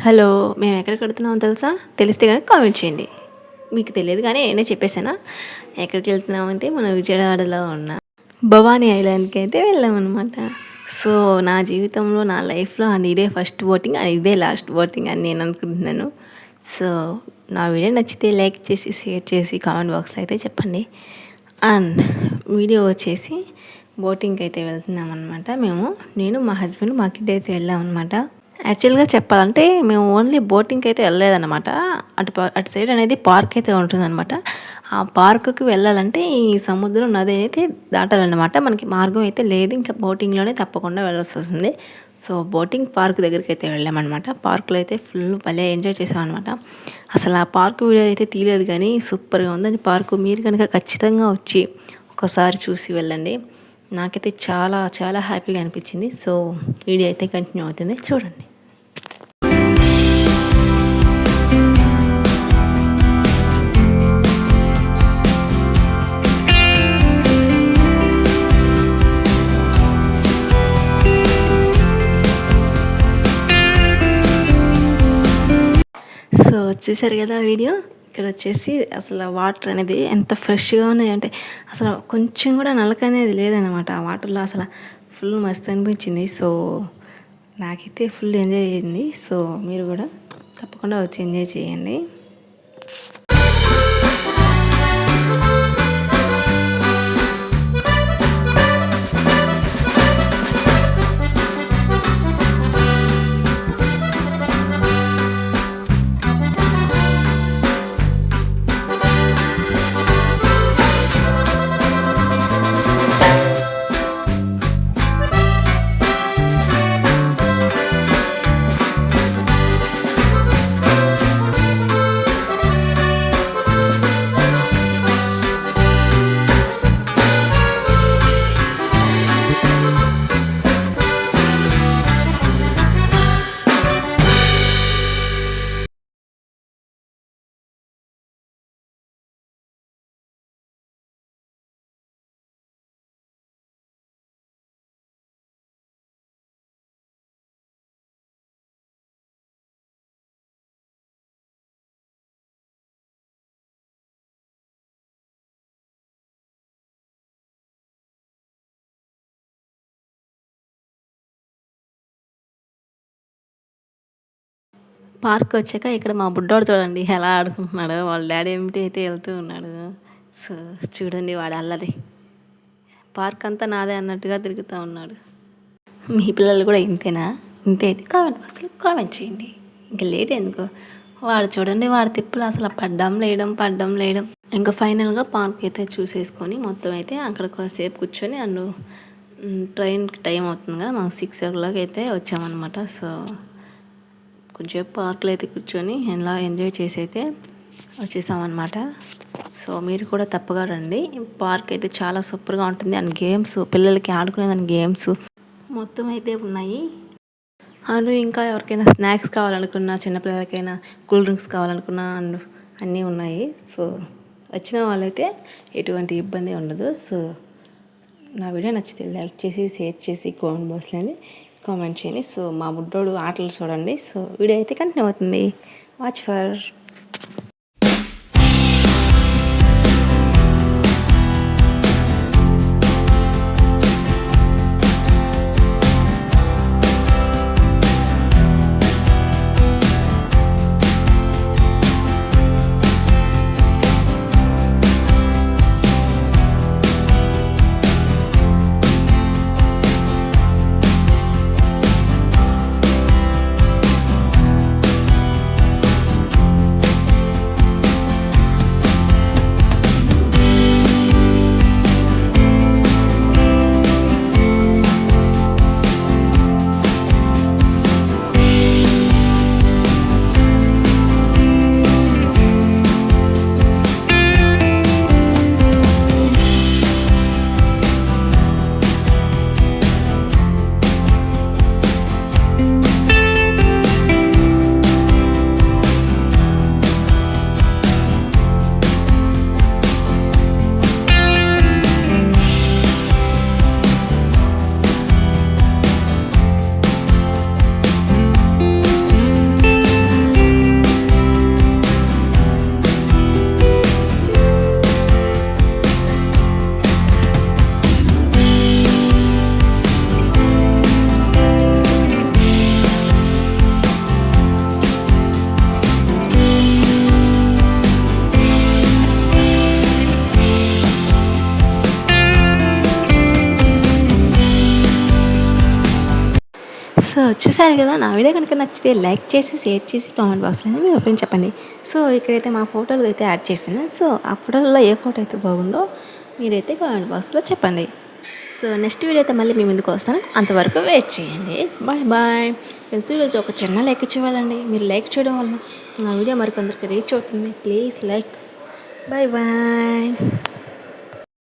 Hello! మేము ఎక్కడికి వెళ్తున్నామో తెలుసా? తెలిస్తే గనుక కామెంట్ చేయండి. మీకు తెలియదు కానీ నేనే చెప్పేసానా? ఎక్కడికి వెళ్తున్నామంటే మన విజయవాడలో ఉన్న భవానీ ఐలాండ్‌కి అయితే వెళ్ళామనమాట. సో, నా జీవితంలో, నా లైఫ్‌లో ఇదే ఫస్ట్ బోటింగ్ ఇదే లాస్ట్ బోటింగ్ అని నేను అనుకుంటున్నాను. సో, నా వీడియో నచ్చితే లైక్ చేసి, షేర్ చేసి, కామెంట్ బాక్స్‌లో అయితే చెప్పండి. అండ్ వీడియో వచ్చేసి బోటింగ్‌కి అయితే వెళ్తున్నామనమాట మేము. నేను, మా హస్బెండ్, మా కిడ్ అయితే వెళ్ళామనమాట. యాక్చువల్‌గా చెప్పాలంటే మేము ఓన్లీ బోటింగ్‌కి అయితే వెళ్ళలేదన్నమాట. అటు సైడ్ అనేది పార్క్ అయితే ఉంటుందన్నమాట. ఆ పార్క్‌కి వెళ్ళాలంటే ఈ సముద్రం నది అయితే దాటాలన్నమాట. మనకి మార్గం అయితే లేదు. ఇంకా బోటింగ్‌లోనే తప్పకుండా వెళ్ళాల్సొస్తుంది. సో, బోటింగ్ పార్క్ దగ్గరికి అయితే వెళ్ళామన్నమాట. పార్క్‌లో అయితే ఫుల్ భలే ఎంజాయ్ చేసామన్నమాట. అసలు ఆ పార్క్ వీడియో అయితే తీయలేదు కానీ సూపర్‌గా ఉందండి పార్కు. మీరు కనుక ఖచ్చితంగా వచ్చి ఒకసారి చూసి వెళ్ళండి. నాకైతే చాలా చాలా హ్యాపీగా అనిపించింది. సో, వీడియో అయితే కంటిన్యూ అవుతుంది చూడండి. సో, చూసారు కదా వీడియో. ఇక్కడ వచ్చేసి అసలు వాటర్ అనేది ఎంత ఫ్రెష్గా ఉన్నాయంటే అసలు కొంచెం కూడా నలక అనేది లేదనమాట ఆ వాటర్లో. అసలు ఫుల్ మస్తు అనిపించింది. సో, నాకైతే ఫుల్ ఎంజాయ్ అయ్యింది. సో, మీరు కూడా తప్పకుండా వచ్చి ఎంజాయ్ చేయండి. పార్క్ వచ్చాక ఇక్కడ మా బుడ్డోడు చూడండి ఎలా ఆడుకుంటున్నాడు. వాళ్ళ డాడీ ఏమిటి అయితే వెళ్తూ ఉన్నాడు. సో, చూడండి వాడు అల్లరి. పార్క్ అంతా నాదే అన్నట్టుగా తిరుగుతూ ఉన్నాడు. మీ పిల్లలు కూడా ఇంతేనా? ఇంతే అయితే కామెంట్ బాక్స్లో కామెంట్ చేయండి. ఇంకా లేట్ ఎందుకు. వాడు చూడండి వాడి తిప్పులు అసలు పడ్డం లేయడం. ఇంకా ఫైనల్గా పార్క్ అయితే చూసేసుకొని మొత్తం అయితే అక్కడ కాసేపు కూర్చొని ట్రైన్కి టైం అవుతుంది కదా, మాకు 6 o'clock అయితే వచ్చామన్నమాట. సో, కొంచెంసేపు పార్క్లో అయితే కూర్చొని ఎలా ఎంజాయ్ చేసి అయితే వచ్చేసామన్నమాట. సో, మీరు కూడా తప్పగా రండి. పార్క్ అయితే చాలా సూపర్గా ఉంటుంది. అండ్ గేమ్స్ పిల్లలకి ఆడుకునేదాని గేమ్స్ మొత్తం అయితే ఉన్నాయి. ఇంకా ఎవరికైనా స్నాక్స్ కావాలనుకున్నా, చిన్నపిల్లలకైనా కూల్ డ్రింక్స్ కావాలనుకున్నా అన్నీ ఉన్నాయి. సో, వచ్చిన వాళ్ళైతే ఎటువంటి ఇబ్బంది ఉండదు. సో, నా వీడియో నచ్చితే లైక్ చేసి, షేర్ చేసి, కామెంట్ బాక్స్లో కామెంట్ చేయండి. సో, మా బుడ్డోడు ఆటలు చూడండి. సో, వీడియో అయితే కంటిన్యూ అవుతుంది. Watch for. సో చూసారు కదా, నా వీడియో కనుక నచ్చితే లైక్ చేసి షేర్ చేసి కామెంట్ బాక్స్లో మీ ఒపీనియన్ చెప్పండి. సో ఇక్కడైతే మా ఫోటోలు అయితే యాడ్ చేసిన. సో ఆ ఫోటోలలో ఏ ఫోటో అయితే బాగుందో మీరైతే కామెంట్ బాక్స్లో చెప్పండి. సో నెక్స్ట్ వీడియో అయితే మళ్ళీ మీ ముందుకు వస్తాను. అంతవరకు వెయిట్ చేయండి. Bye bye. వెళ్తూ ఒక చిన్న లైక్ ఇచ్చేవాళ్ళండి. మీరు లైక్ చేయడం వల్ల నా వీడియో మరికొందరికి రీచ్ అవుతుంది. Please like. Bye bye.